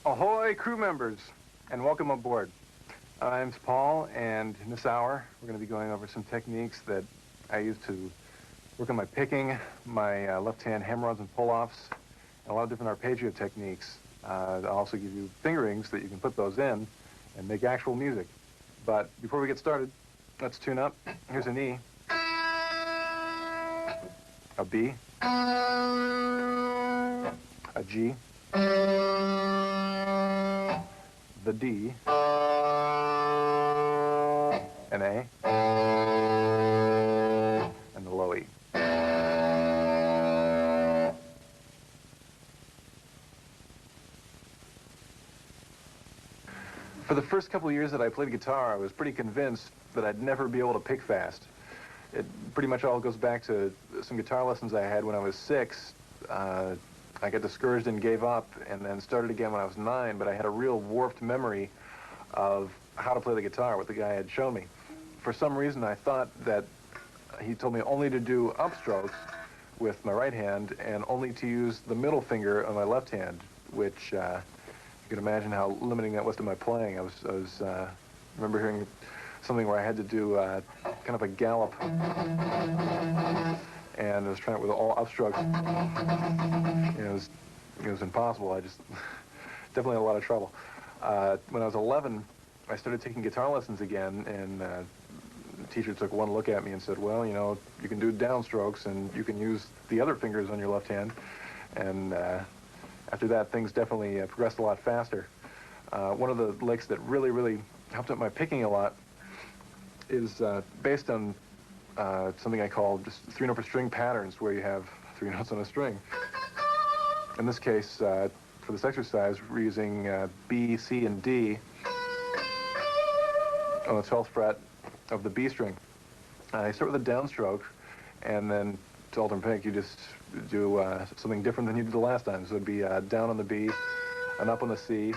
Ahoy, crew members, and welcome aboard. My name's Paul, and in this hour, we're going to be going over some techniques that I use to work on my picking, my left-hand hammer-ons and pull-offs, and a lot of different arpeggio techniques. I'll also give you fingerings that you can put those in and make actual music. But before we get started, let's tune up. Here's an E, a B, a G, the D, an A, and the low E. For the first couple of years that I played guitar, I was pretty convinced that I'd never be able to pick fast. It pretty much all goes back to some guitar lessons I had when I was 6. I got discouraged and gave up, and then started again when I was 9, but I had a real warped memory of how to play the guitar, what the guy had shown me. For some reason, I thought that he told me only to do upstrokes with my right hand and only to use the middle finger on my left hand, which you can imagine how limiting that was to my playing. I remember hearing something where I had to do kind of a gallop, and I was trying it with all upstrokes. It was impossible. Definitely had a lot of trouble. When I was 11, I started taking guitar lessons again, and the teacher took one look at me and said, well, you know, you can do downstrokes, and you can use the other fingers on your left hand. And after that, things definitely progressed a lot faster. One of the licks that really, really helped out my picking a lot is based on something I call just 3-note per string patterns, where you have 3 notes on a string. In this case, for this exercise, we're using B, C, and D on the 12th fret of the B string. I start with a downstroke, and then to alternate pick, you just do something different than you did the last time. So it'd be down on the B, an up on the C,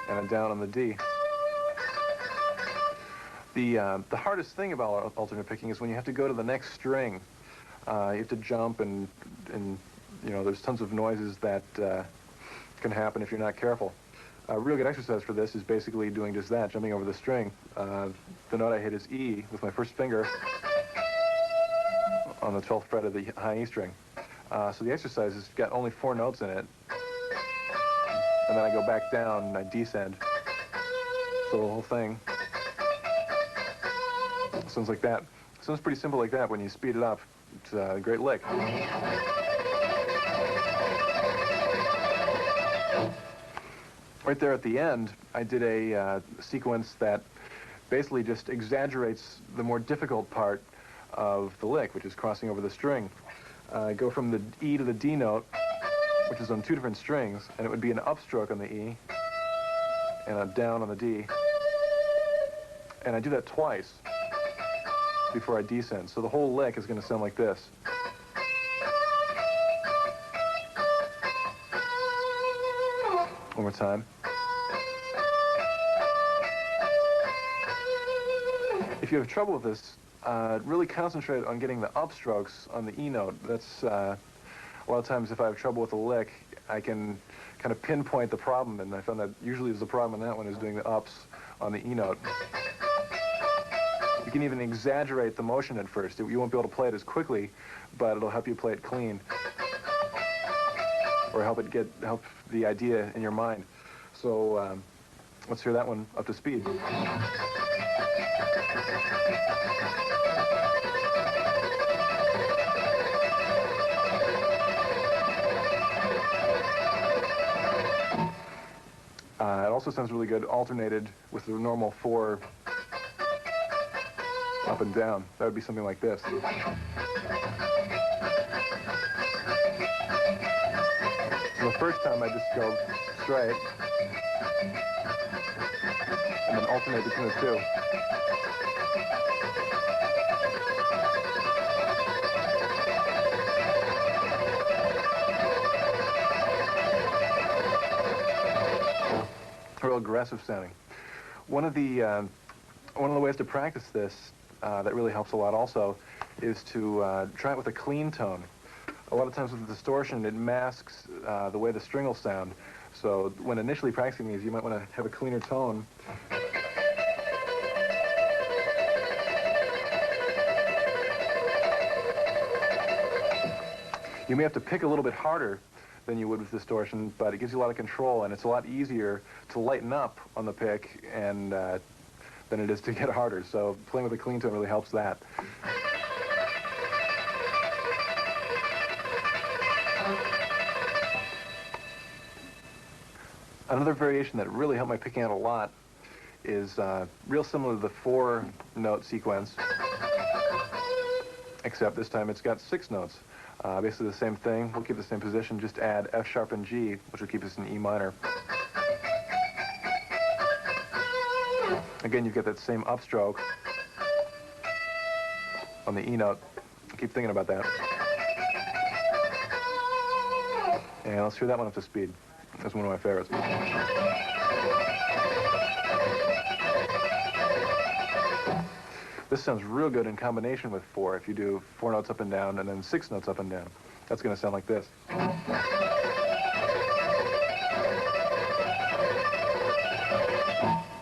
and a down on the D. The hardest thing about alternate picking is when you have to go to the next string. You have to jump, and you know, there's tons of noises that can happen if you're not careful. A real good exercise for this is basically doing just that, jumping over the string. The note I hit is E with my first finger on the 12th fret of the high E string. So the exercise has got only 4 notes in it, and then I go back down and I descend. So the whole thing sounds like that. Sounds pretty simple like that. When you speed it up, it's a great lick. Right there at the end, I did a sequence that basically just exaggerates the more difficult part of the lick, which is crossing over the string. I go from the E to the D note, which is on 2 different strings, and it would be an upstroke on the E and a down on the D. And I do that twice before I descend. So the whole lick is going to sound like this. One more time. If you have trouble with this, really concentrate on getting the upstrokes on the E note. That's a lot of times if I have trouble with a lick, I can kind of pinpoint the problem, and I found that usually the problem in that one is doing the ups on the E note. You can even exaggerate the motion at first. You won't be able to play it as quickly, but it'll help you play it clean, or help the idea in your mind. So let's hear that one up to speed. It also sounds really good alternated with the normal 4 up and down. That would be something like this. So the first time I just go straight and then alternate between the two. Real aggressive sounding. One of the ways to practice this that really helps a lot also is to try it with a clean tone. A lot of times with the distortion, it masks the way the string will sound. So when initially practicing these, you might want to have a cleaner tone. You may have to pick a little bit harder than you would with distortion, but it gives you a lot of control, and it's a lot easier to lighten up on the pick and than it is to get harder. So playing with a clean tone really helps that. Another variation that really helped my picking out a lot is real similar to the 4-note sequence, except this time it's got 6 notes. Basically the same thing. We'll keep the same position, just add F sharp and G, which will keep us in E minor. Again, you get that same upstroke on the E note. Keep thinking about that. And let's hear that one up to speed. That's one of my favorites. This sounds real good in combination with 4. If you do 4 notes up and down and then 6 notes up and down, that's going to sound like this.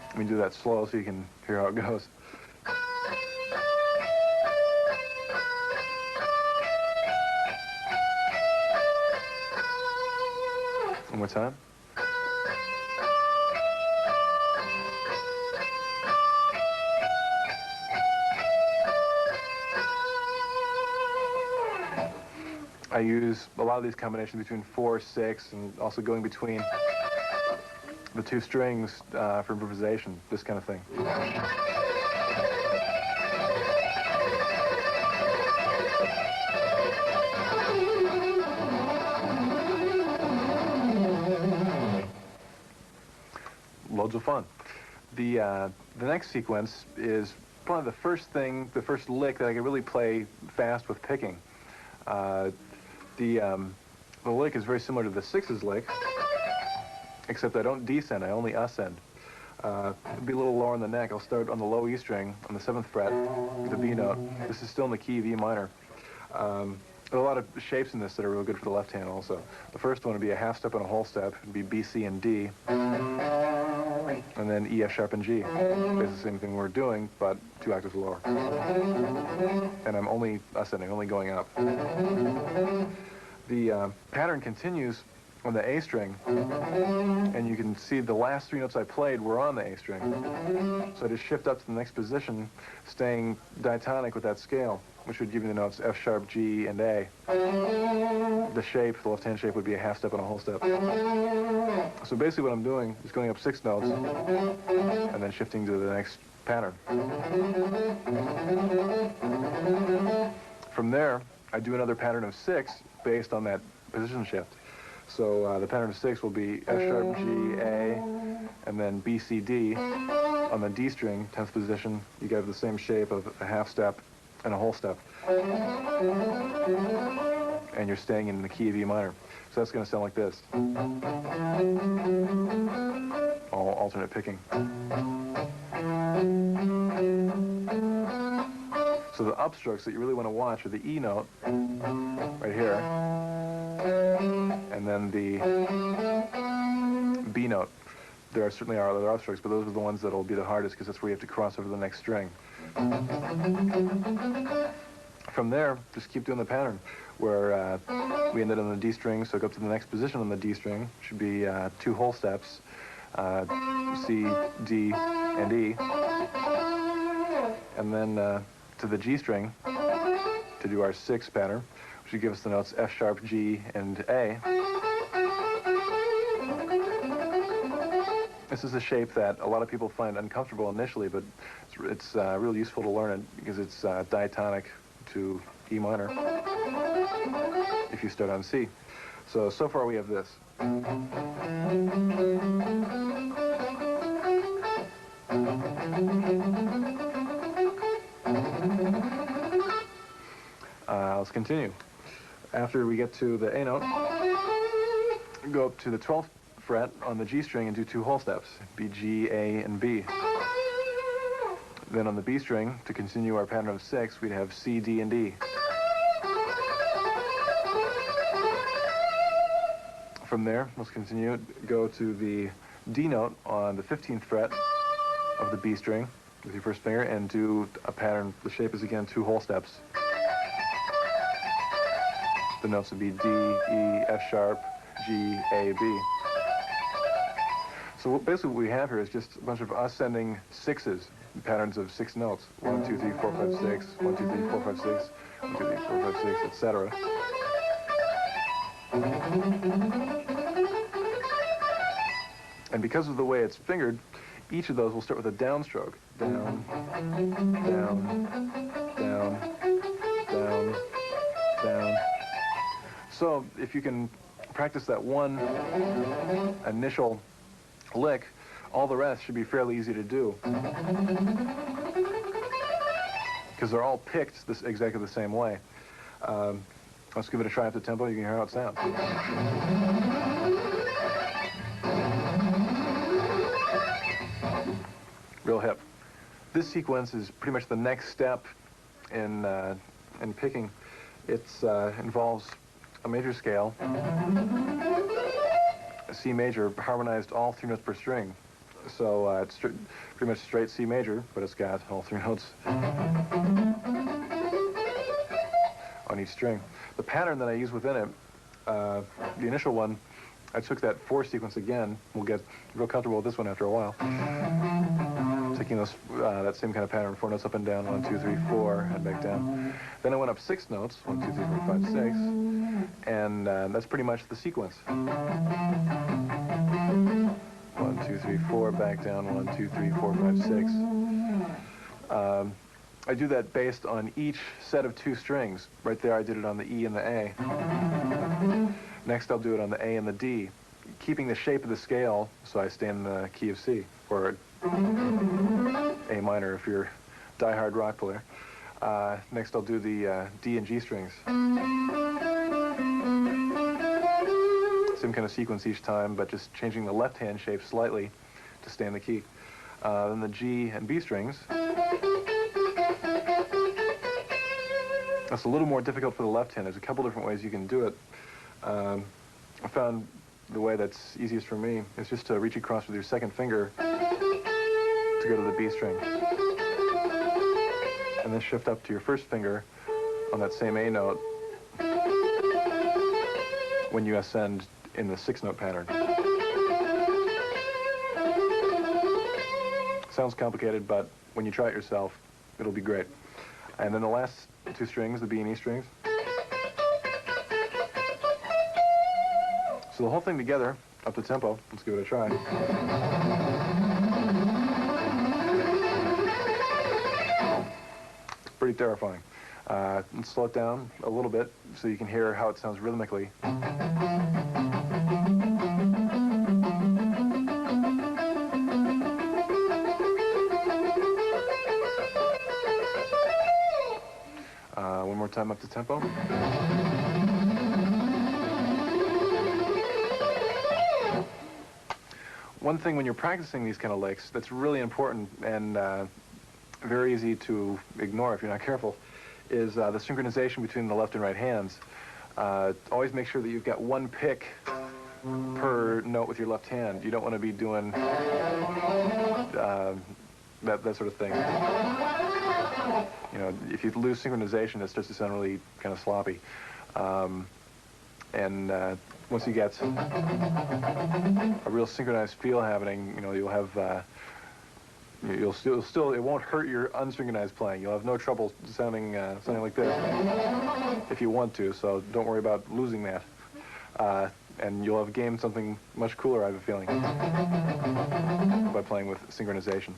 Let me do that slow so you can hear how it goes. One more time. I use a lot of these combinations between 4, 6, and also going between the 2 strings for improvisation, this kind of thing. Loads of fun. The next sequence is probably the first lick that I can really play fast with picking. The lick is very similar to the 6's lick, except I don't descend, I only ascend. It'll be a little lower on the neck. I'll start on the low E string on the 7th fret with the B note. This is still in the key of E minor. There are a lot of shapes in this that are real good for the left hand also. The first one would be a half step and a whole step. It'd be B, C, and D. And then E, F sharp, and G. It's the same thing we're doing, but 2 octaves lower. And I'm only ascending, only going up. The pattern continues on the A string, and you can see the last 3 notes I played were on the A string. So I just shift up to the next position, staying diatonic with that scale, which would give me the notes F sharp, G, and A. The shape, the left-hand shape, would be a half step and a whole step. So basically what I'm doing is going up 6 notes and then shifting to the next pattern. From there, I do another pattern of 6 based on that position shift. So the pattern of 6 will be F sharp, G, A, and then B, C, D. On the D string, 10th position, you get the same shape of a half step and a whole step. And you're staying in the key of E minor. So that's going to sound like this. All alternate picking. upstrokes that you really want to watch are the E note, right here, and then the B note. There certainly are other upstrokes, but those are the ones that will be the hardest because that's where you have to cross over the next string. From there, just keep doing the pattern where we ended on the D string, so go up to the next position on the D string. Should be 2 whole steps, C, D, and E. And then to the G string to do our 6 pattern, which would give us the notes F sharp, G, and A. This is a shape that a lot of people find uncomfortable initially, but it's really useful to learn it because it's diatonic to E minor if you start on C. So far we have this. Let's continue. After we get to the A note, go up to the 12th fret on the G string and do 2 whole steps, B, G, A, and B. Then on the B string, to continue our pattern of 6, we'd have C, D, and D. From there, let's continue, go to the D note on the 15th fret of the B string with your first finger and do a pattern. The shape is again 2 whole steps. The notes would be D, E, F sharp, G, A, B. So basically what we have here is just a bunch of ascending 6s, patterns of 6 notes. 1, 2, 3, 4, 5, 6, 1, 2, 3, 4, 5, 6, 1, 2, 3, 4, 5, 6, etc. And because of the way it's fingered, each of those will start with a downstroke. Down, down, down, down, down. So if you can practice that one initial lick, all the rest should be fairly easy to do. Because they're all picked exactly the same way. Let's give it a try at the tempo. You can hear how it sounds. Real hip. This sequence is pretty much the next step in picking. It involves a major scale, a C major, harmonized all 3 notes per string. So it's pretty much straight C major, but it's got all 3 notes on each string. The pattern that I use within it, the initial one, I took that 4 sequence again. We'll get real comfortable with this one after a while. Taking those, that same kind of pattern, 4 notes up and down, 1, 2, 3, 4, and back down. Then I went up 6 notes, 1, 2, 3, 4, 5, 6, and that's pretty much the sequence. 1, 2, 3, 4, back down, 1, 2, 3, 4, 5, 6. I do that based on each set of 2 strings. Right there I did it on the E and the A. Next I'll do it on the A and the D, keeping the shape of the scale so I stay in the key of C, or A minor if you're a die-hard rock player. Next I'll do the D and G strings. Same kind of sequence each time, but just changing the left-hand shape slightly to stay in the key. Then the G and B strings. That's a little more difficult for the left hand. There's a couple different ways you can do it. I found the way that's easiest for me is just to reach across with your second finger to go to the B string. And then shift up to your first finger on that same A note when you ascend in the 6-note pattern. Sounds complicated, but when you try it yourself, it'll be great. And then the last 2 strings, the B and E strings. So the whole thing together, up the tempo. Let's give it a try. Pretty terrifying. Let's slow it down a little bit so you can hear how it sounds rhythmically. One more time up the tempo. One thing when you're practicing these kind of licks that's really important and very easy to ignore if you're not careful is the synchronization between the left and right hands. Always make sure that you've got one pick per note with your left hand. You don't want to be doing that sort of thing. You know, if you lose synchronization, it starts to sound really kind of sloppy. Once you get a real synchronized feel happening, you know, you'll have you'll still it won't hurt your unsynchronized playing. You'll have no trouble sounding like this if you want to. So don't worry about losing that. And you'll have gained something much cooler, I have a feeling, by playing with synchronization.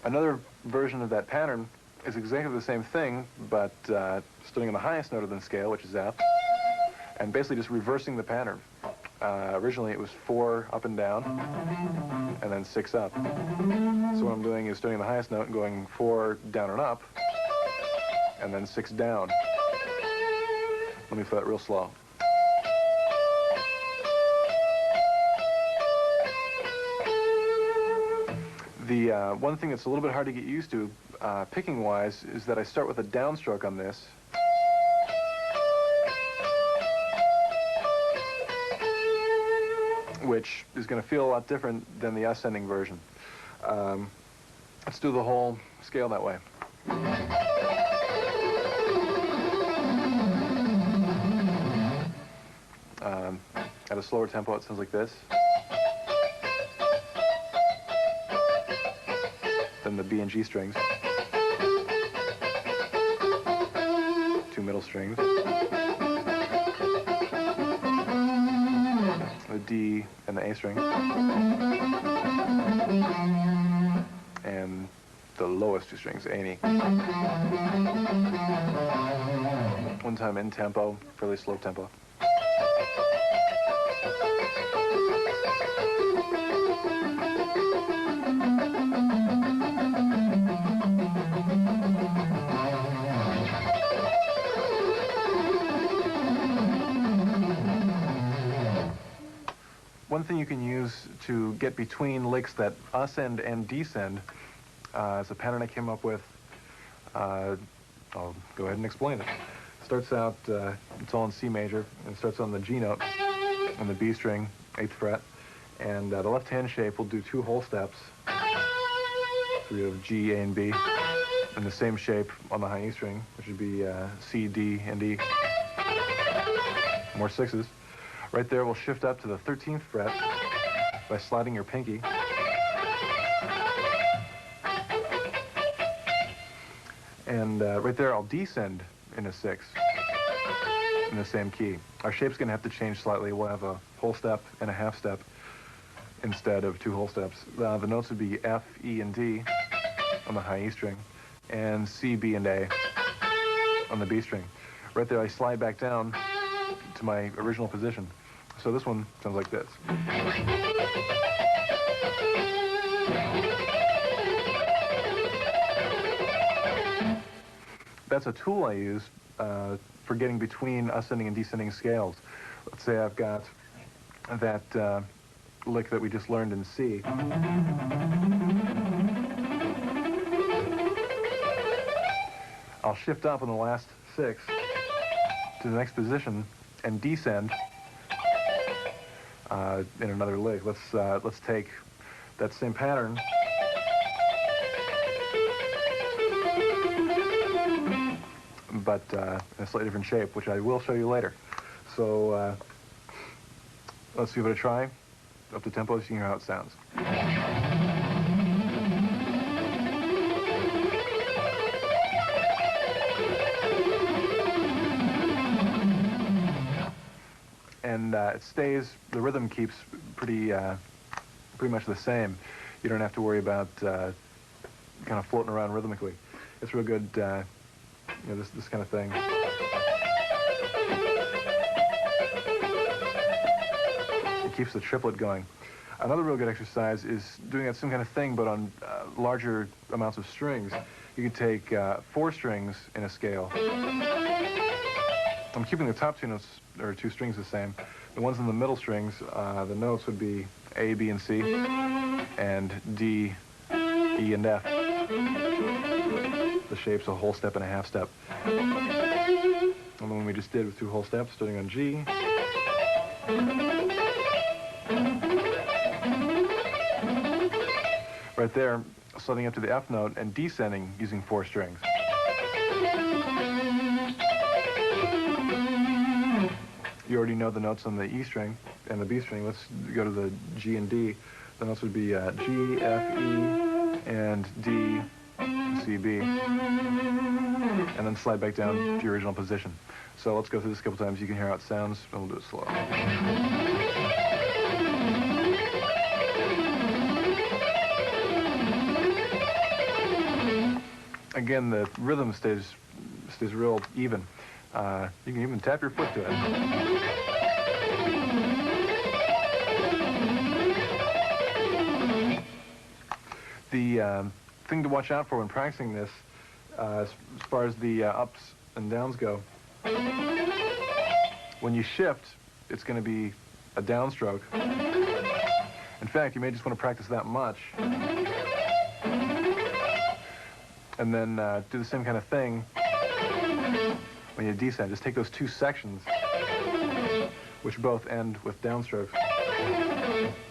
Another version of that pattern is exactly the same thing, but starting on the highest note of the scale, which is F, and basically just reversing the pattern. Originally it was 4 up and down, and then 6 up. So what I'm doing is starting on the highest note and going 4 down and up, and then 6 down. Let me play it real slow. The one thing that's a little bit hard to get used to, picking-wise, is that I start with a downstroke on this. Which is going to feel a lot different than the ascending version. Let's do the whole scale that way. At a slower tempo, it sounds like this. Then the B and G strings. 2 middle strings. The D and the A string. And the lowest 2 strings, A and E. One time in tempo, fairly slow tempo. One thing you can use to get between licks that ascend and descend is a pattern I came up with. I'll go ahead and explain it. Starts out, it's all in C major, and starts on the G note on the B string, 8th fret, and the left-hand shape will do 2 whole steps, 3 of G, A, and B, in the same shape on the high E string, which would be C, D, and E. More 6s. Right there, we'll shift up to the 13th fret by sliding your pinky. And right there, I'll descend in a 6 in the same key. Our shape's going to have to change slightly. We'll have a whole step and a half step instead of 2 whole steps. The notes would be F, E, and D on the high E string, and C, B, and A on the B string. Right there, I slide back down to my original position. So this one sounds like this. That's a tool I use for getting between ascending and descending scales. Let's say I've got that lick that we just learned in C. I'll shift up on the last 6 to the next position and descend in another lick. Let's take that same pattern but in a slightly different shape, which I will show you later. So let's give it a try. Up to tempo, so you can hear how it sounds. And it stays, the rhythm keeps pretty much the same. You don't have to worry about kind of floating around rhythmically. It's real good, you know, this kind of thing. It keeps the triplet going. Another real good exercise is doing that same kind of thing, but on larger amounts of strings. You could take 4 strings in a scale. I'm keeping the top 2 notes, or 2 strings the same, The ones in the middle strings, the notes would be A, B, and C, and D, E, and F. The shape's a whole step and a half step. And the one we just did with 2 whole steps, starting on G. Right there, sliding up to the F note and descending using 4 strings. You already know the notes on the E string and the B string. Let's go to the G and D. The notes would be G, F, E, and D, C, B. And then slide back down to your original position. So let's go through this a couple times. You can hear how it sounds, and we'll do it slow. Again, the rhythm stays real even. You can even tap your foot to it. The thing to watch out for when practicing this, as far as the ups and downs go, when you shift, it's going to be a downstroke. In fact, you may just want to practice that much. And then do the same kind of thing when you descend. Just take those 2 sections, which both end with downstrokes,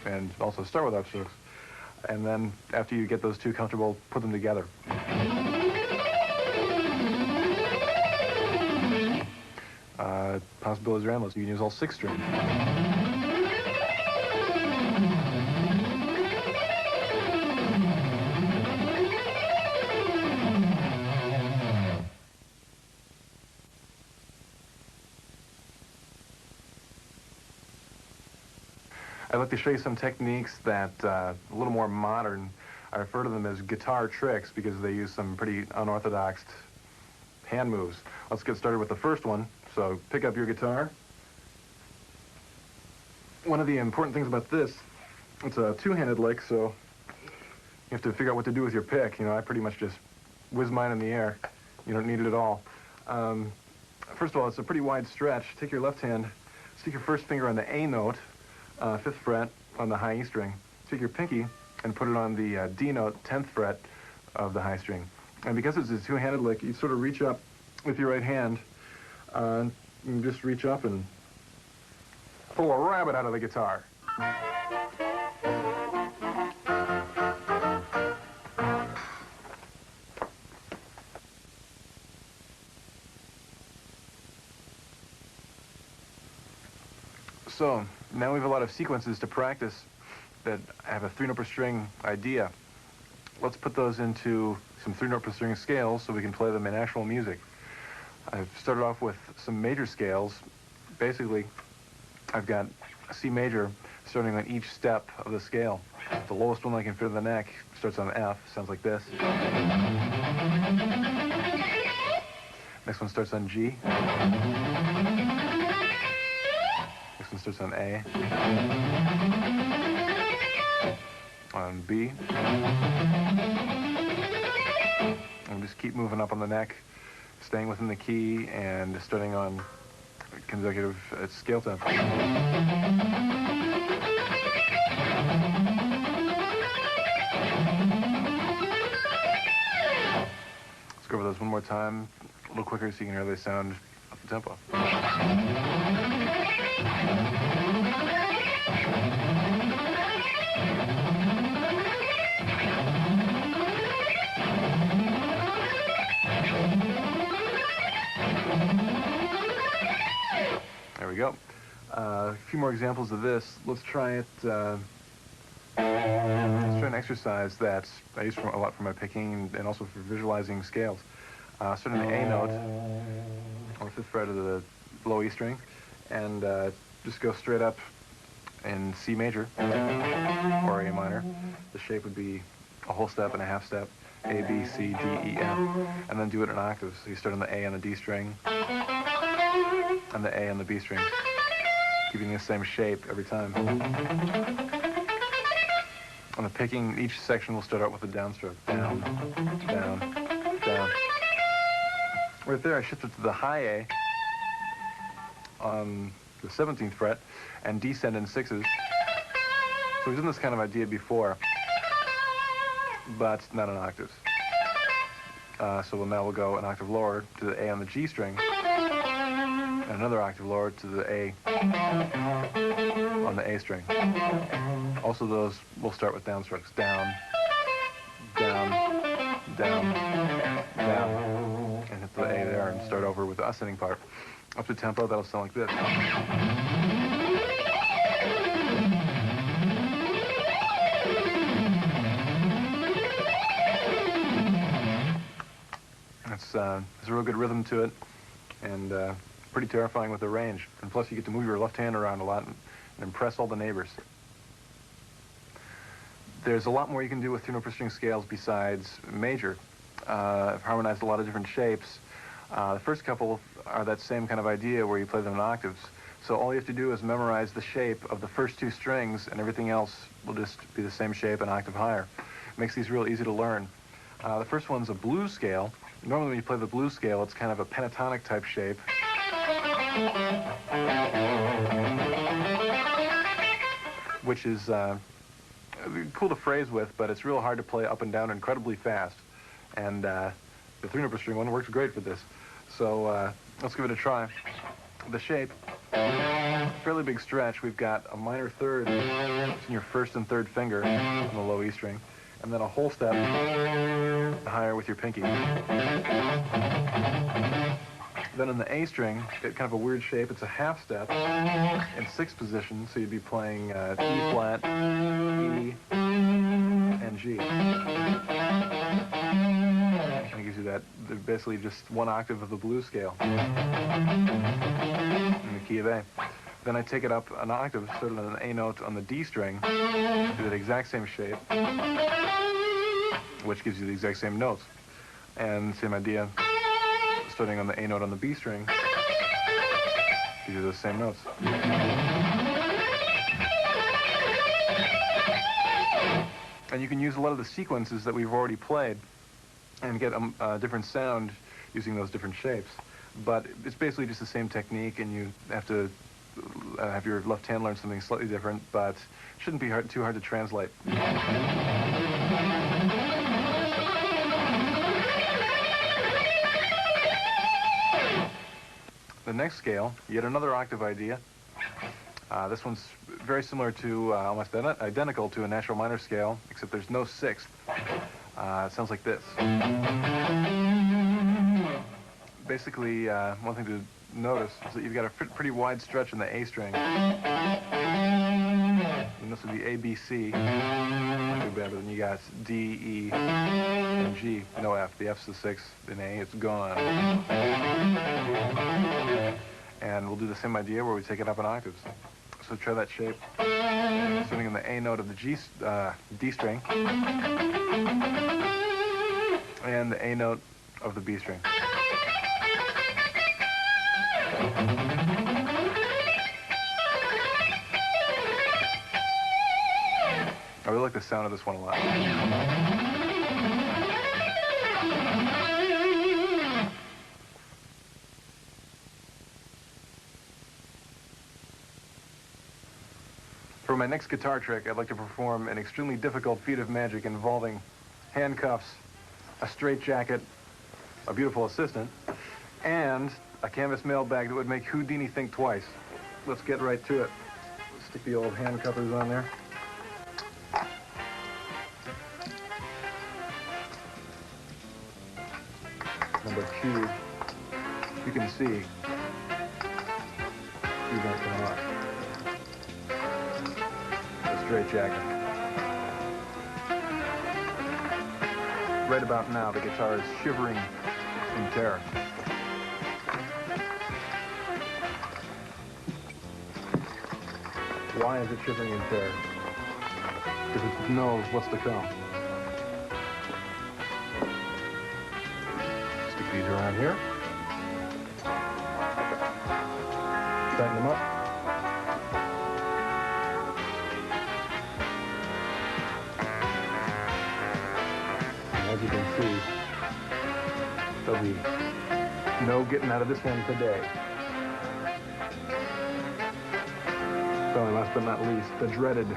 and also start with upstrokes. And then after you get those 2 comfortable, put them together. Possibilities are endless. You can use all 6 strings. I'd like to show you some techniques that a little more modern. I refer to them as guitar tricks because they use some pretty unorthodox hand moves. Let's get started with the first one. So pick up your guitar. One of the important things about this, it's a 2-handed lick, so you have to figure out what to do with your pick. You know, I pretty much just whiz mine in the air. You don't need it at all. First of all, it's a pretty wide stretch. Take your left hand, stick your first finger on the A note, 5th fret on the high E string. Take your pinky and put it on the D note, 10th fret of the high string. And because it's a 2-handed lick, you sort of reach up with your right hand. You can just reach up and pull a rabbit out of the guitar. So now we have a lot of sequences to practice that have a 3-note per string idea. Let's put those into some 3-note per string scales so we can play them in actual music. I've started off with some major scales. Basically, I've got a C major starting on each step of the scale. The lowest one I can fit in the neck starts on F, sounds like this. Next one starts on G. Next one starts on A. On B. And just keep moving up on the neck, staying within the key, and starting on consecutive scale tempo. Let's go over those one more time, a little quicker so you can hear they sound up the tempo. There we go. A few more examples of this. Let's try it. Let's try an exercise that I use a lot for my picking and also for visualizing scales. Start on the A note on the 5th fret of the low E string, and just go straight up in C major or A minor. The shape would be a whole step and a half step. A, B, C, D, E, F, and then do it in octaves. So you start on the A and the D string, and the A and the B string, keeping the same shape every time. On the picking, each section will start out with a downstroke. Down, down, down. Right there, I shifted to the high A on the 17th fret, and descend in sixes. So we've done this kind of idea before, but not in octaves. So now we'll go an octave lower to the A on the G string, and another octave lower to the A on the A string. Also those will start with downstrokes. Down, down, down, down, and hit the A there and start over with the ascending part. Up to tempo, that'll sound like this. There's a real good rhythm to it, and pretty terrifying with the range. And plus, you get to move your left hand around a lot and impress all the neighbors. There's a lot more you can do with 3-note per string scales besides major. I've harmonized a lot of different shapes. The first couple are that same kind of idea where you play them in octaves. So all you have to do is memorize the shape of the first 2 strings, and everything else will just be the same shape, an octave higher. It makes these real easy to learn. The first one's a blues scale. Normally when you play the blues scale, it's kind of a pentatonic type shape. Which is cool to phrase with, but it's real hard to play up and down incredibly fast. And the 3-note per string one works great for this. So let's give it a try. The shape, fairly big stretch. We've got a minor third in your first and third finger on the low E string, and then a whole step higher with your pinky. Then in the A string, it's kind of a weird shape. It's a half step in 6th position, so you'd be playing E flat, E, and G. And it gives you that, basically just 1 octave of the blues scale in the key of A. Then I take it up an octave, starting on an A note on the D string, do that exact same shape, which gives you the exact same notes. And same idea, starting on the A note on the B string, gives you those same notes. And you can use a lot of the sequences that we've already played and get a different sound using those different shapes. But it's basically just the same technique, and you have to have your left hand learn something slightly different, but it shouldn't be too hard to translate. The next scale, yet another octave idea. This one's very similar to, almost identical to a natural minor scale, except there's no 6th. It sounds like this. Basically, one thing to notice is that you've got a pretty wide stretch in the A string. And this would be A, B, C. Not too bad, but then you got D, E, and G. No F. The F's the 6th. In A, it's gone. And we'll do the same idea where we take it up in octaves. So try that shape. Starting on the A note of the D string. And the A note of the B string. I really like the sound of this one a lot. For my next guitar trick, I'd like to perform an extremely difficult feat of magic involving handcuffs, a straitjacket, a beautiful assistant, and a canvas mailbag that would make Houdini think twice. Let's get right to it. Stick the old handcuffers on there. Number 2, you can see you're going to come off. The straitjacket. Right about now, the guitar is shivering in terror. Why is it shivering in terror? Because it knows what's to come. Stick these around here. Tighten them up. And as you can see, there'll be no getting out of this one today. Finally, last but not least, the dreaded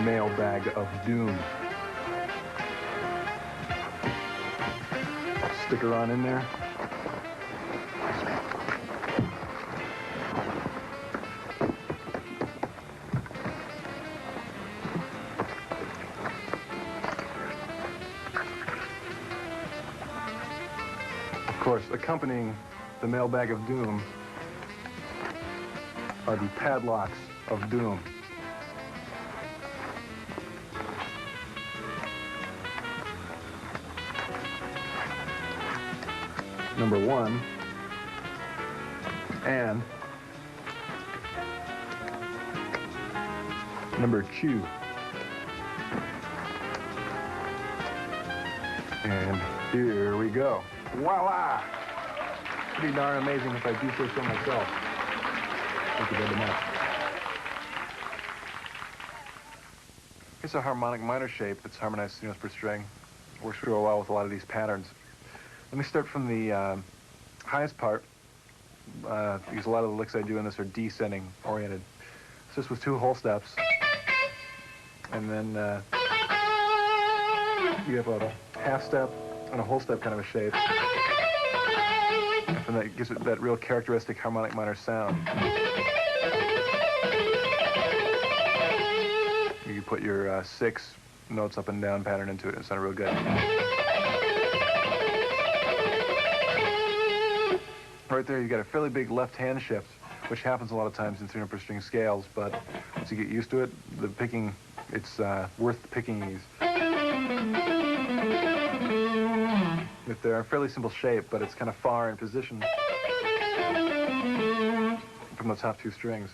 mailbag of doom. Sticker on in there. Of course, accompanying the mailbag of doom are the padlocks of doom. Number 1, and number 2. And here we go. Voila! Pretty darn amazing if I do say so myself. Thank you very much. It's a harmonic minor shape that's harmonized 3 notes per string. Works real well with a lot of these patterns. Let me start from the highest part, because a lot of the licks I do in this are descending oriented. So this was 2 whole steps, and then you have a half step and a whole step kind of a shape. And that gives it that real characteristic harmonic minor sound. You can put your 6 notes up and down pattern into it and it sounded real good. Right there, you got a fairly big left hand shift, which happens a lot of times in 3 note per string scales, but once you get used to it, the picking, it's worth picking these. They're a fairly simple shape, but it's kind of far in position from the top 2 strings.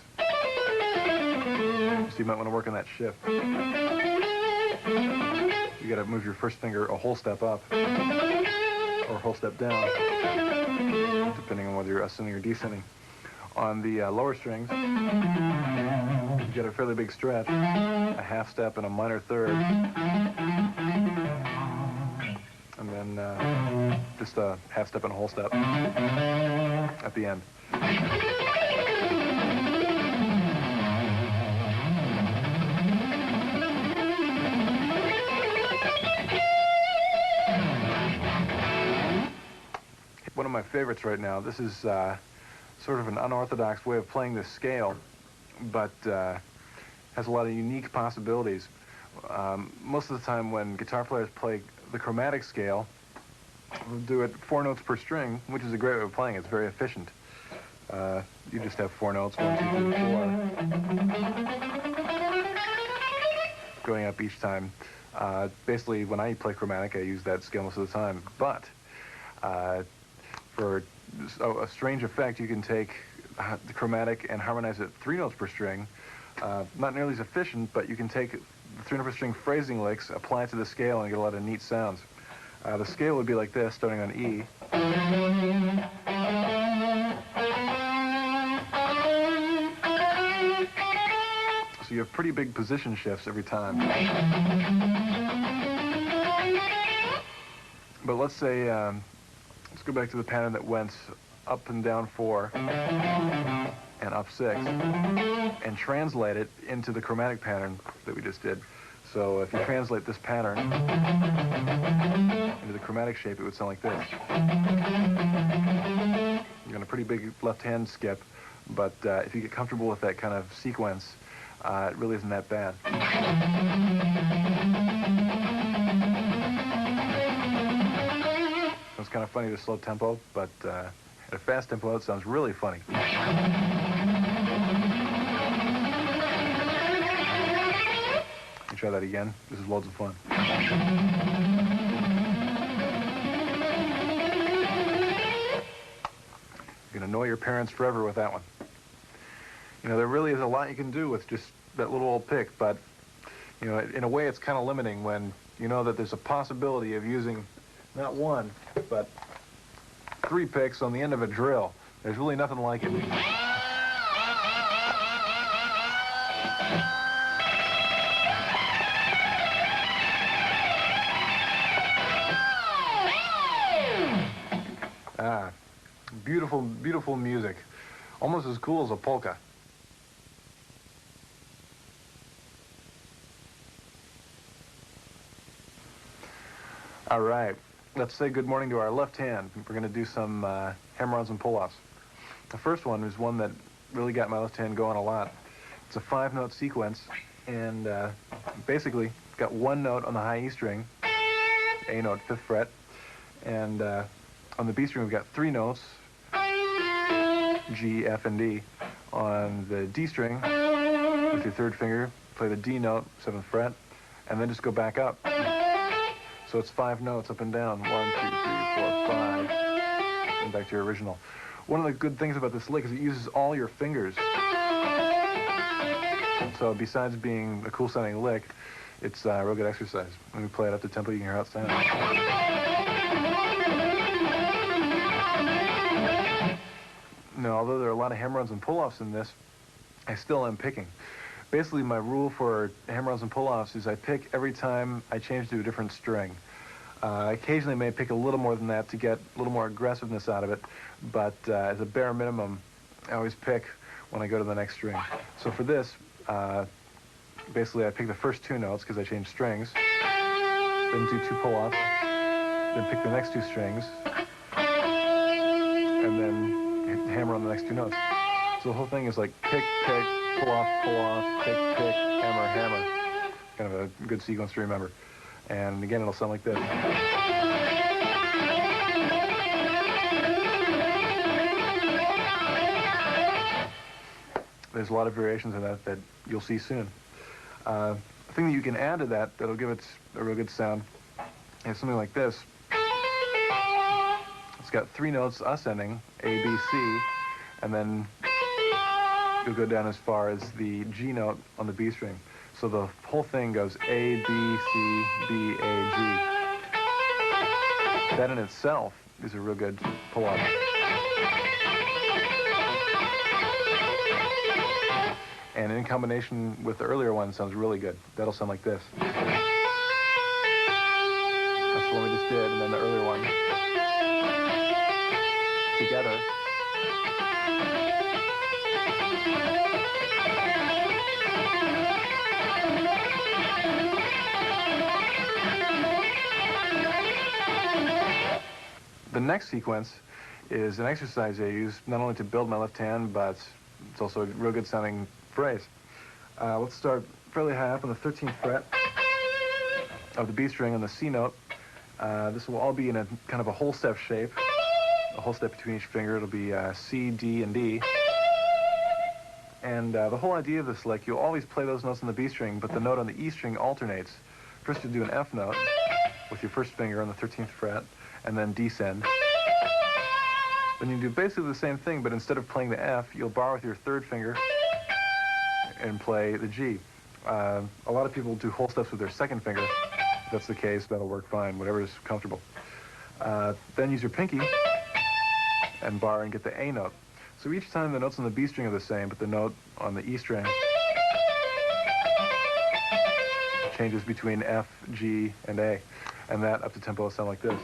So you might want to work on that shift. You got to move your first finger a whole step up or a whole step down, depending on whether you're ascending or descending. On the lower strings, you get a fairly big stretch, a half step and a minor third, and then just a half step and a whole step at the end. One of my favorites right now. This is sort of an unorthodox way of playing this scale, but has a lot of unique possibilities. Most of the time when guitar players play the chromatic scale, they'll do it 4 notes per string, which is a great way of playing. It's very efficient. You just have 4 notes, 1, 2, 3, 4, going up each time. Basically, when I play chromatic, I use that scale most of the time. But for a strange effect, you can take the chromatic and harmonize it 3 notes per string. Not nearly as efficient, but you can take the 3 note per string phrasing licks, apply it to the scale, and get a lot of neat sounds. The scale would be like this, starting on E. So you have pretty big position shifts every time. But let's say, let's go back to the pattern that went up and down 4 and up 6 and translate it into the chromatic pattern that we just did. So if you translate this pattern into the chromatic shape, it would sound like this. You got a pretty big left hand skip, but if you get comfortable with that kind of sequence, it really isn't that bad. It's kind of funny at a slow tempo, but at a fast tempo, it sounds really funny. Try that again. This is loads of fun. You can annoy your parents forever with that one. You know, there really is a lot you can do with just that little old pick, but, you know, in a way it's kind of limiting when you know that there's a possibility of using not 1, but 3 picks on the end of a drill. There's really nothing like it. Beautiful, beautiful music. Almost as cool as a polka. All right, let's say good morning to our left hand. We're going to do some hammer-ons and pull-offs. The first one is one that really got my left hand going a lot. It's a 5-note sequence, and basically got one note on the high E string, A note, 5th fret, and on the B string we've got 3 notes, G, F, and D. On the D string, with your 3rd finger, play the D note, 7th fret, and then just go back up. So it's 5 notes up and down, 1, 2, 3, 4, 5, and back to your original. One of the good things about this lick is it uses all your fingers. So besides being a cool sounding lick, it's a real good exercise. When we play it up to tempo, you can hear how it sounds. Now, although there are a lot of hammer-ons and pull-offs in this, I still am picking. Basically, my rule for hammer-ons and pull-offs is I pick every time I change to a different string. Occasionally I may pick a little more than that to get a little more aggressiveness out of it, but as a bare minimum, I always pick when I go to the next string. So for this, basically I pick the first 2 notes because I changed strings, then do 2 pull-offs, then pick the next 2 strings, and then hammer on the next 2 notes. So the whole thing is like pick, pick, pull off, pick, pick, hammer, hammer. Kind of a good sequence to remember. And again, it'll sound like this. There's a lot of variations of that you'll see soon. The thing that you can add to that that'll give it a real good sound is something like this. It's got 3 notes ascending, A, B, C, and then you'll go down as far as the G note on the B string. So the whole thing goes A, B, C, B, A, G. That in itself is a real good pull-off. And in combination with the earlier one, sounds really good. That'll sound like this. That's the one we just did, and then the earlier one. Together. The next sequence is an exercise I use not only to build my left hand, but it's also a real good sounding phrase. Let's start fairly high up on the 13th fret of the B string on the C note. This will all be in a kind of a whole step shape. A whole step between each finger. It'll be C, D, and D. And the whole idea of this lick, you'll always play those notes on the B string, but the note on the E string alternates. First you'll do an F note with your first finger on the 13th fret, and then descend. Then you do basically the same thing, but instead of playing the F, you'll bar with your 3rd finger and play the G. A lot of people do whole steps with their 2nd finger. If that's the case, that'll work fine, whatever is comfortable. Then use your pinky and bar and get the A note. So each time the notes on the B string are the same, but the note on the E string changes between F, G, and A. And that up to tempo will sound like this.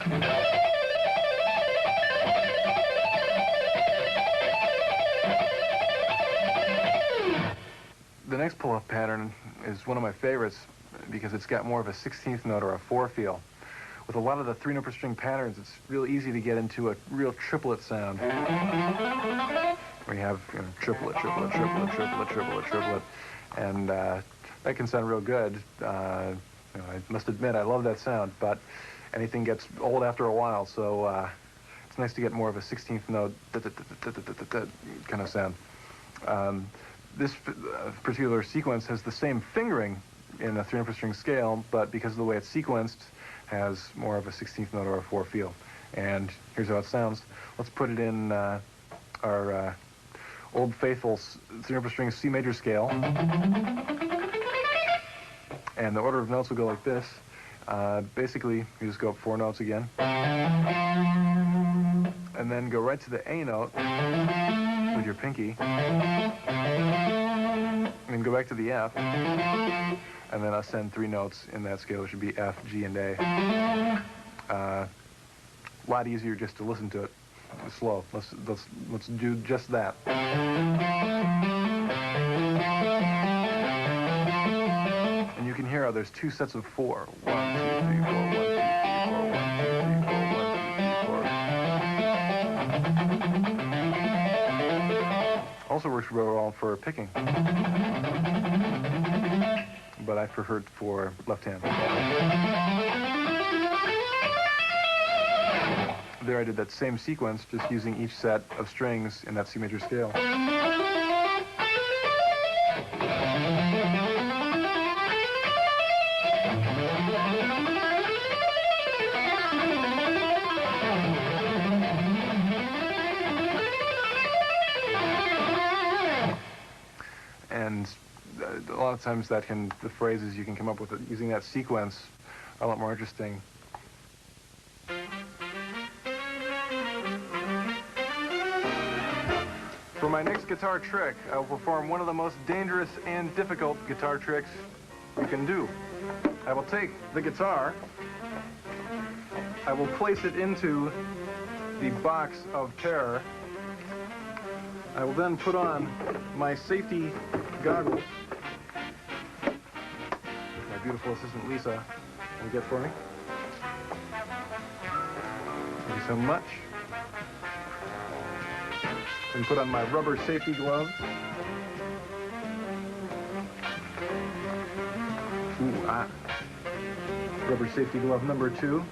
The next pull-off pattern is one of my favorites because it's got more of a 16th note or a 4 feel. With a lot of the 3-note per string patterns, it's real easy to get into a real triplet sound. Where you have triplet, triplet, triplet, triplet, triplet, triplet. And that can sound real good. I must admit, I love that sound, but anything gets old after a while, so it's nice to get more of a 16th note kind of sound. This particular sequence has the same fingering in a 3-note per string scale, but because of the way it's sequenced, has more of a 16th note or a 4 feel. And here's how it sounds. Let's put it in our old faithful 3-note per string C major scale. And the order of notes will go like this. Basically, you just go up 4 notes again. And then go right to the A note with your pinky. And then go back to the F. And then ascend 3 notes in that scale, which would be F, G, and A. A lot easier just to listen to it. It's slow. Let's do just that. And you can hear how there's 2 sets of 4. 1, 2, 3, 4, 1, 2, 3, 4, 1. also works real well for picking. But I prefer it for left hand. There I did that same sequence, just using each set of strings in that C major scale. And a lot of times the phrases you can come up with using that sequence are a lot more interesting. For my next guitar trick, I will perform one of the most dangerous and difficult guitar tricks you can do. I will take the guitar, I will place it into the box of terror. I will then put on my safety goggles, which my beautiful assistant Lisa will get for me. Thank you so much. And put on my rubber safety gloves. Rubber safety glove number 2.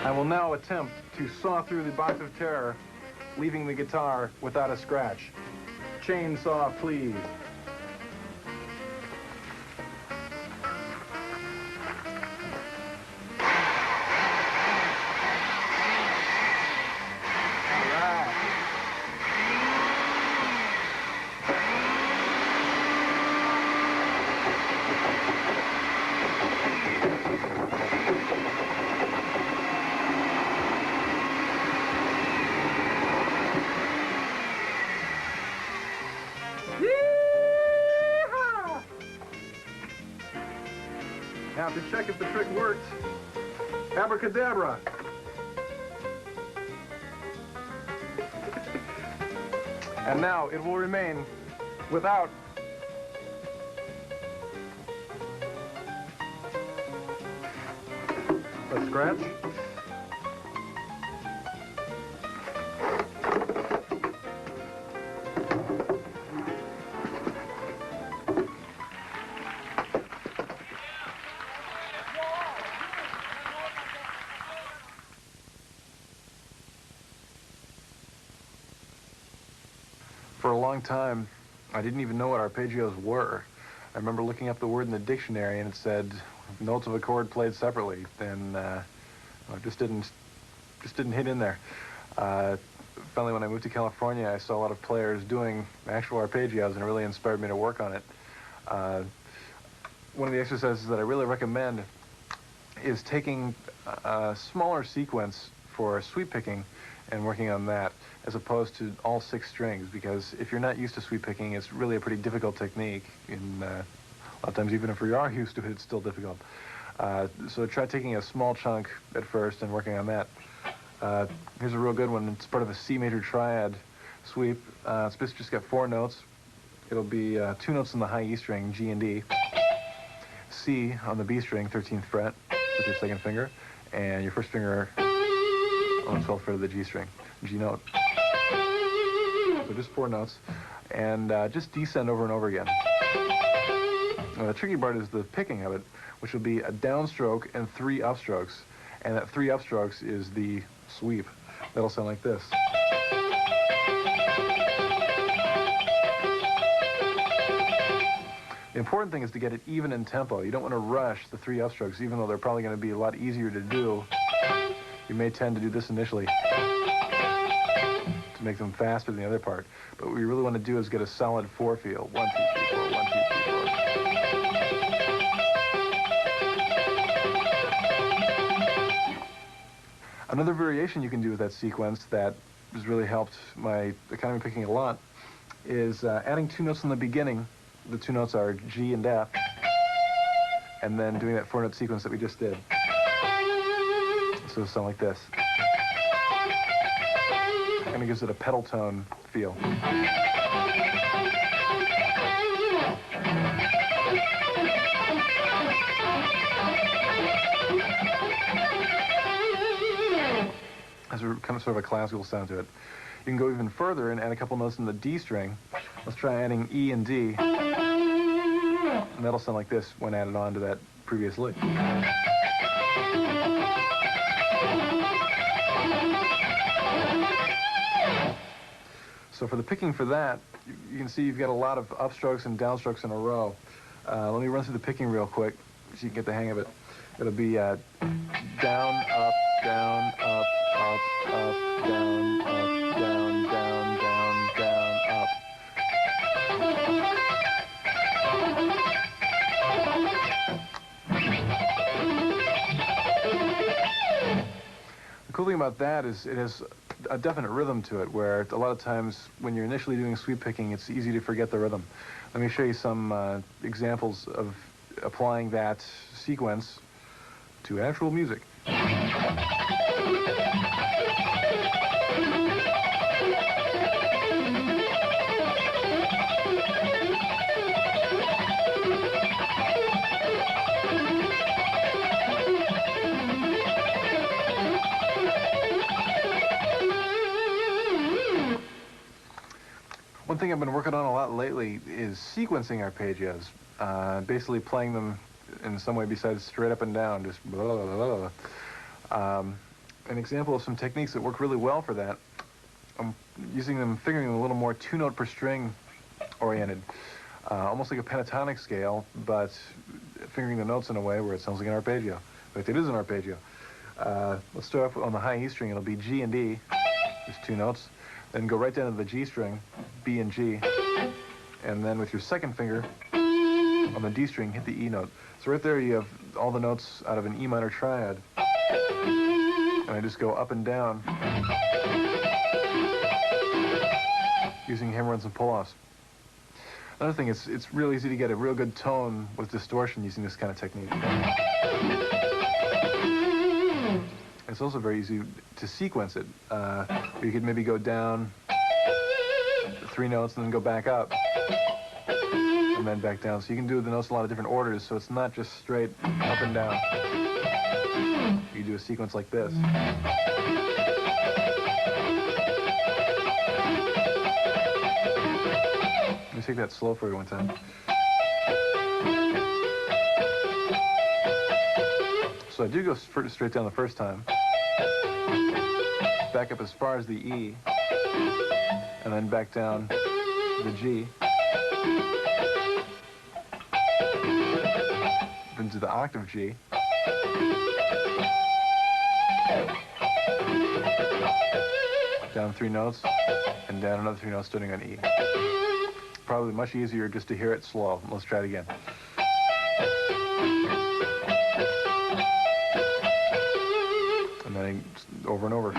I will now attempt to saw through the box of terror, leaving the guitar without a scratch. Chainsaw, please. Now, to check if the trick worked, abracadabra. And now it will remain without a scratch. For a long time, I didn't even know what arpeggios were. I remember looking up the word in the dictionary and it said notes of a chord played separately, and it just didn't hit in there. Finally, when I moved to California, I saw a lot of players doing actual arpeggios, and it really inspired me to work on it. One of the exercises that I really recommend is taking a smaller sequence for sweep picking and working on that, as opposed to all 6 strings, because if you're not used to sweep picking, it's really a pretty difficult technique. And a lot of times, even if you are used to it, it's still difficult. So try taking a small chunk at first and working on that. Here's a real good one. It's part of a C major triad sweep. It's just got 4 notes. It'll be 2 notes on the high E string, G and D, C on the B string, 13th fret, with your 2nd finger, and your 1st finger on the 12th fret of the G string, G note. So just 4 notes, and just descend over and over again. Now, the tricky part is the picking of it, which will be a downstroke and 3 upstrokes, and that 3 upstrokes is the sweep. That'll sound like this. The important thing is to get it even in tempo. You don't want to rush the 3 upstrokes, even though they're probably going to be a lot easier to do. You may tend to do this initially to make them faster than the other part. But what you really want to do is get a solid 4 feel. 1, 2, 3, 4, 1, 2, 3, 4. Another variation you can do with that sequence that has really helped my economy picking a lot is adding 2 notes in the beginning. The 2 notes are G and F, and then doing that 4-note sequence that we just did. So it'll sound like this. Kind of gives it a pedal tone feel. Has a kind of sort of a classical sound to it. You can go even further and add a couple notes in the D string. Let's try adding E and D. And that'll sound like this when added on to that previous lick. So for the picking for that, you can see you've got a lot of upstrokes and downstrokes in a row. Let me run through the picking real quick so you can get the hang of it. It'll be down, up, down, up, up, up, down, up, down, down, down, down, up. The cool thing about that is it has a definite rhythm to it, where a lot of times when you're initially doing sweep picking, it's easy to forget the rhythm. Let me show you some examples of applying that sequence to actual music. One thing I've been working on a lot lately is sequencing arpeggios, basically playing them in some way besides straight up and down, just blah, blah, blah, blah. An example of some techniques that work really well for that, I'm using them, fingering them a little more two-note per string oriented, almost like a pentatonic scale, but fingering the notes in a way where it sounds like an arpeggio. In fact, it is an arpeggio. Let's start off on the high E string. It'll be G and D, just two notes. Then go right down to the G string, B and G, and then with your second finger on the D string, hit the E note. So right there you have all the notes out of an E minor triad. And I just go up and down using hammer-ons and pull-offs. Another thing, it's real easy to get a real good tone with distortion using this kind of technique. It's also very easy to sequence it. You could maybe go down 3 notes and then go back up and then back down. So you can do the notes in a lot of different orders, so it's not just straight up and down. You do a sequence like this. Let me take that slow for you one time. So I do go straight down the first time, back up as far as the E, and then back down the G, then to the octave G, down 3 notes, and down another 3 notes starting on E. Probably much easier just to hear it slow. Let's try it again. And then over and over.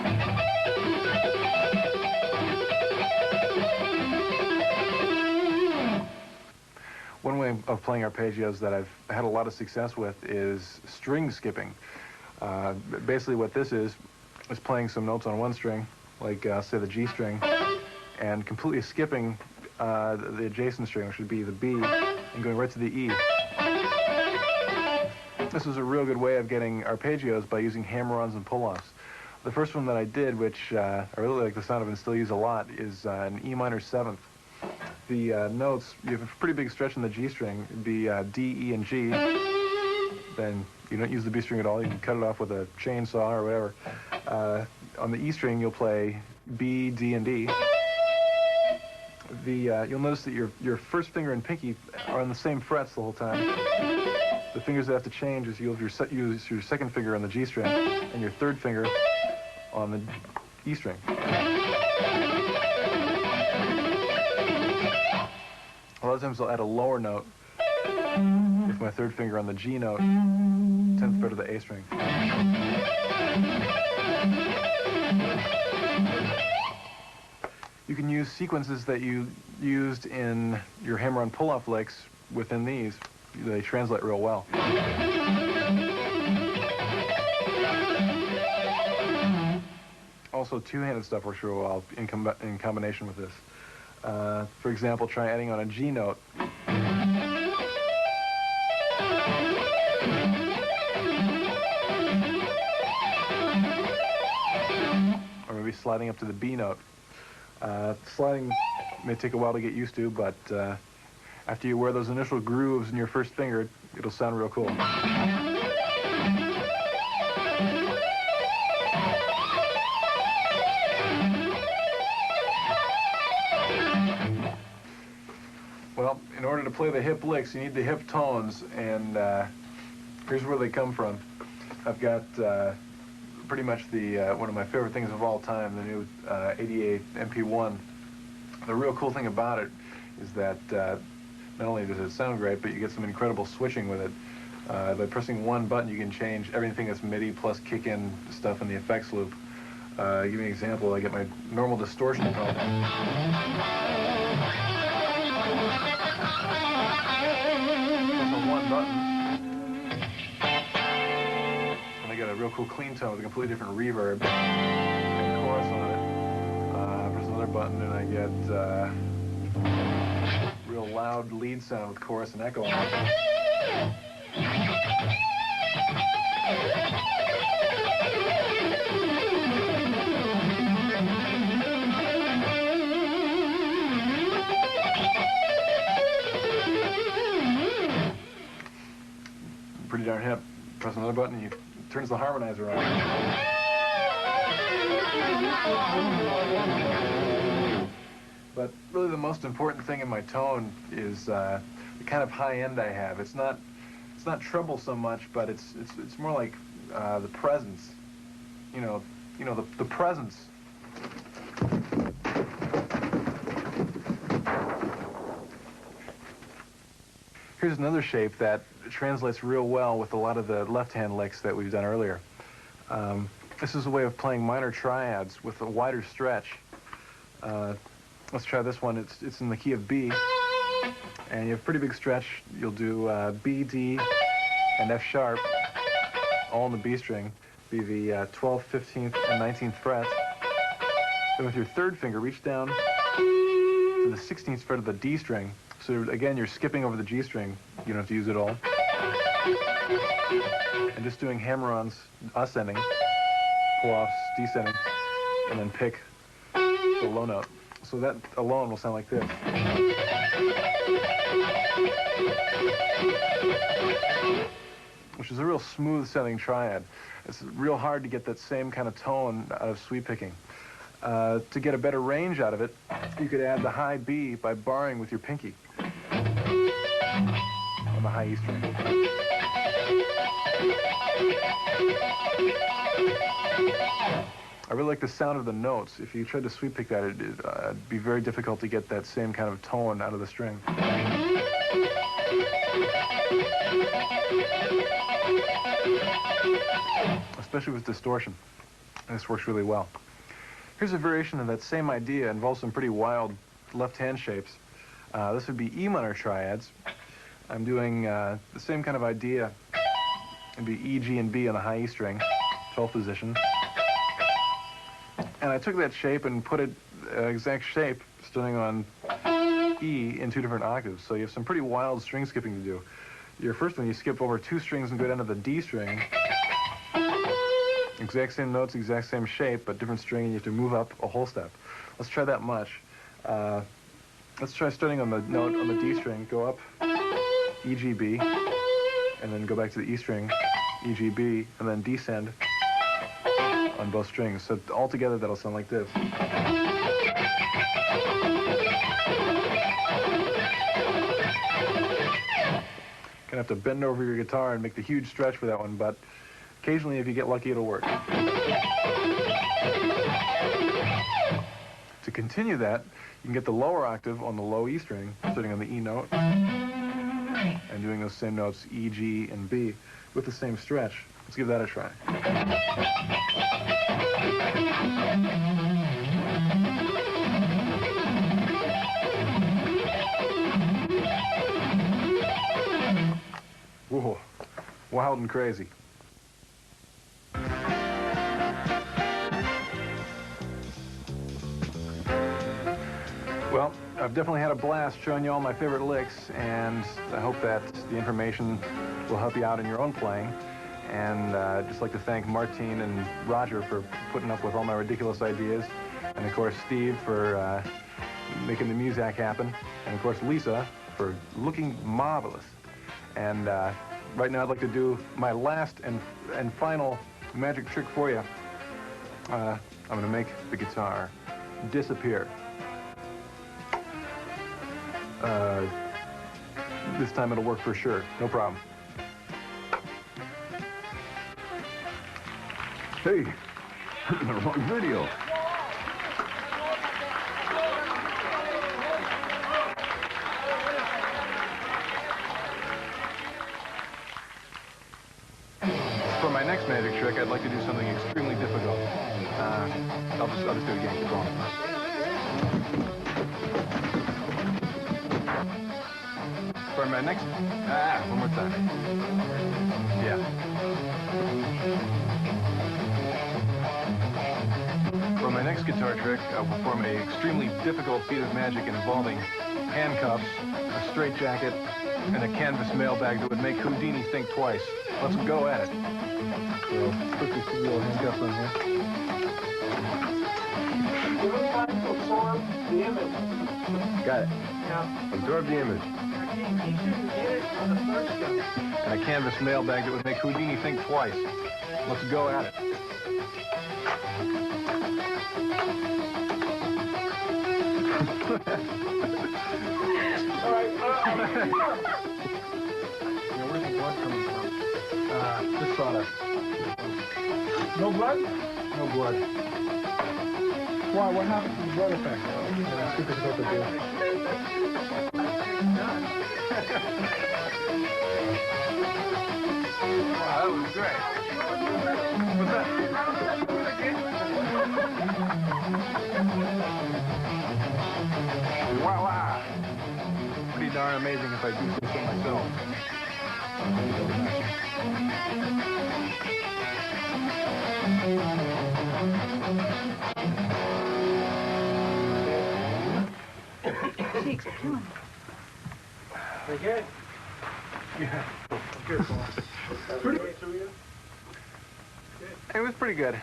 One way of playing arpeggios that I've had a lot of success with is string skipping. Basically what this is playing some notes on one string, like say the G string, and completely skipping the adjacent string, which would be the B, and going right to the E. This is a real good way of getting arpeggios by using hammer-ons and pull-offs. The first one that I did, which I really like the sound of and still use a lot, is an E minor 7th. The notes, you have a pretty big stretch in the G string. It'd be D, E, and G. Then you don't use the B string at all. You can cut it off with a chainsaw or whatever. On the E string, you'll play B, D, and D. You'll notice that your first finger and pinky are on the same frets the whole time. The fingers that have to change is you'll use your second finger on the G string and your third finger on the E string. A lot of times I'll add a lower note with my third finger on the G note, 10th fret of the A string. You can use sequences that you used in your hammer-on pull-off licks within these. They translate real well. Also, two-handed stuff works real well in combination with this. For example, try adding on a G note. sliding up to the B note. Sliding may take a while to get used to, but after you wear those initial grooves in your first finger, it'll sound real cool. Well, in order to play the hip licks, you need the hip tones, and here's where they come from. I've got pretty much the one of my favorite things of all time, the new 88 MP1. The real cool thing about it is that not only does it sound great, but you get some incredible switching with it. By pressing one button, you can change everything that's MIDI plus kick-in stuff in the effects loop. Give me an example. I get my normal distortion tone. One button, and I get a real cool clean tone with a completely different reverb and chorus on it. Press another button and I get real loud lead sound with chorus and echo on it. Pretty darn hip. Press another button, it turns the harmonizer on. But really the most important thing in my tone is the kind of high end I have. It's not treble so much, but it's more like the presence. You know the presence. Here's another shape that translates real well with a lot of the left-hand licks that we've done earlier. This is a way of playing minor triads with a wider stretch. Let's try this one. It's in the key of B, and you have a pretty big stretch. You'll do B, D, and F sharp, all on the B string, be the 12th, 15th, and 19th frets. Then with your third finger, reach down to the 16th fret of the D string. So again, you're skipping over the G string. You don't have to use it all. And just doing hammer-ons, ascending, pull-offs, descending, and then pick the low note. So that alone will sound like this. Which is a real smooth-sounding triad. It's real hard to get that same kind of tone out of sweep picking. To get a better range out of it, you could add the high B by barring with your pinky on the high E string. I really like the sound of the notes. If you tried to sweep pick that, it'd be very difficult to get that same kind of tone out of the string. Especially with distortion. And this works really well. Here's a variation of that same idea. It involves some pretty wild left-hand shapes. This would be E minor triads. I'm doing the same kind of idea. It'd be E, G, and B on the high E string, 12th position. And I took that shape and put it exact shape starting on E in two different octaves. So you have some pretty wild string skipping to do. Your first one, you skip over two strings and go down to the D string. Exact same notes, exact same shape, but different string, and you have to move up a whole step. Let's try that much. Let's try starting on the note on the D string, go up, E, G, B, and then go back to the E string, E, G, B, and then descend on both strings. So all together, that'll sound like this. Gonna have to bend over your guitar and make the huge stretch for that one, but occasionally, if you get lucky, it'll work. To continue that, you can get the lower octave on the low E string, sitting on the E note, and doing those same notes, E, G, and B, with the same stretch. Let's give that a try. Whoa, wild and crazy. Well, I've definitely had a blast showing you all my favorite licks, and I hope that the information will help you out in your own playing. And I'd just like to thank Martine and Roger for putting up with all my ridiculous ideas. And of course, Steve for making the music happen. And of course, Lisa for looking marvelous. And right now I'd like to do my last and final magic trick for you. I'm going to make the guitar disappear. This time it'll work for sure. No problem. Hey, the wrong video. For my next magic trick, I'd like to do something extremely difficult. I'll just do it again. Keep going. For my next... one more time. Yeah. For my next guitar trick, I'll perform an extremely difficult feat of magic involving handcuffs, a straitjacket, and a canvas mailbag that would make Houdini think twice. Let's go at it. So, put these little handcuffs on here. You really got to absorb the image. Got it. Yeah. Absorb the image. You shouldn't get it on the first go. And a canvas mailbag that would make Houdini think twice. Let's go at it. All right. Where's the blood coming from? This sawdust. No blood? No blood. Why? What happened to the blood effect? Super difficult to do. Wow, that was great. What's that? Wow, wow. Pretty darn amazing if I do say so myself. Cheeks are killing me. They good? Yeah. Good. Pretty. It was pretty good.